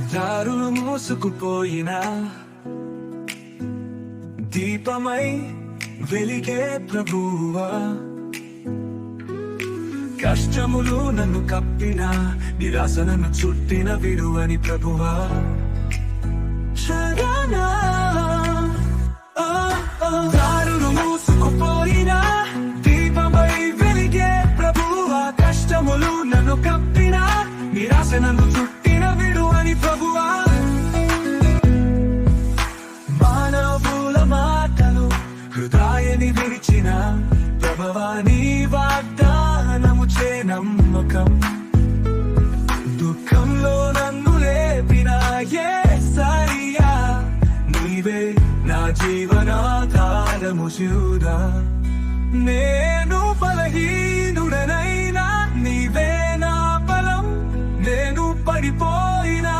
దారులు మూసుకుపోయిన దీపమై వెలిగే ప్రభువా, కష్టములు నన్ను కప్పిన నిరాశ నన్ను చుట్టిన విడువని ప్రభువా. శరణా దారులు మూసుకుపోయిన దీపమై వెలిగే ప్రభువా, కష్టములు నన్ను కప్పిన నిరాశ నన్ను చుట్టిన విడువని ప్రభువా. మానవుల మాటలు హృదయాన్ని విరిచిన ప్రభువా, నీ వాగ్దానము చే నమ్మకం, దుఃఖంలో నన్ను లేపిన యేసయ్యా, నీవే నా జీవనాధారము చూడా. నేను బలహీనుడనైనా నీవే నా బలం, నేను పడిపోయినా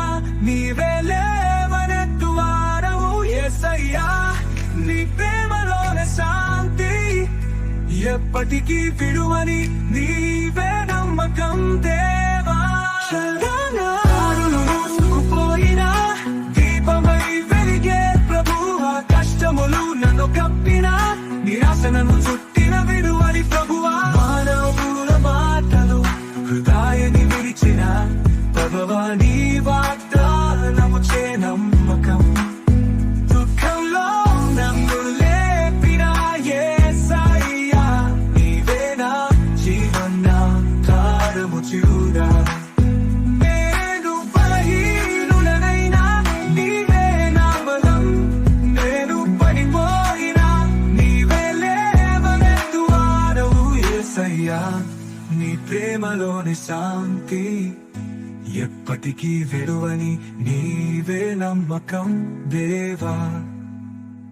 నీవే లేవనెత్తువాడవు యేసయ్యా. నీ ప్రేమలోనే శాంతి, ఎప్పటికీ విడువని నీవే నమ్మకం దేవా. దారులు మూసుకుపోయిన దీపమై వెలిగే ప్రభువా, కష్టములు నన్ను కప్పిన నిరాశ నన్ను చుట్టిన విడువని ప్రభువా. మానవుల మాటలు హృదయాన్ని విరిచిన ప్రభువా, నీ వాగ్దానము చే నమ్మకం, దుఃఖంలో నన్ను లేపిన యేసయ్యా, నీవే నా జీవనాధారము చూడా. నేను బలహీనుడనైనా నీవే నా బలం, నేను పడిపోయినా నీవే లేవనెత్తువాడవు యేసయ్యా. నీ ప్రేమలోని శాంతి, ఎప్పటికీ విడువని నీవే నమ్మకం దేవా.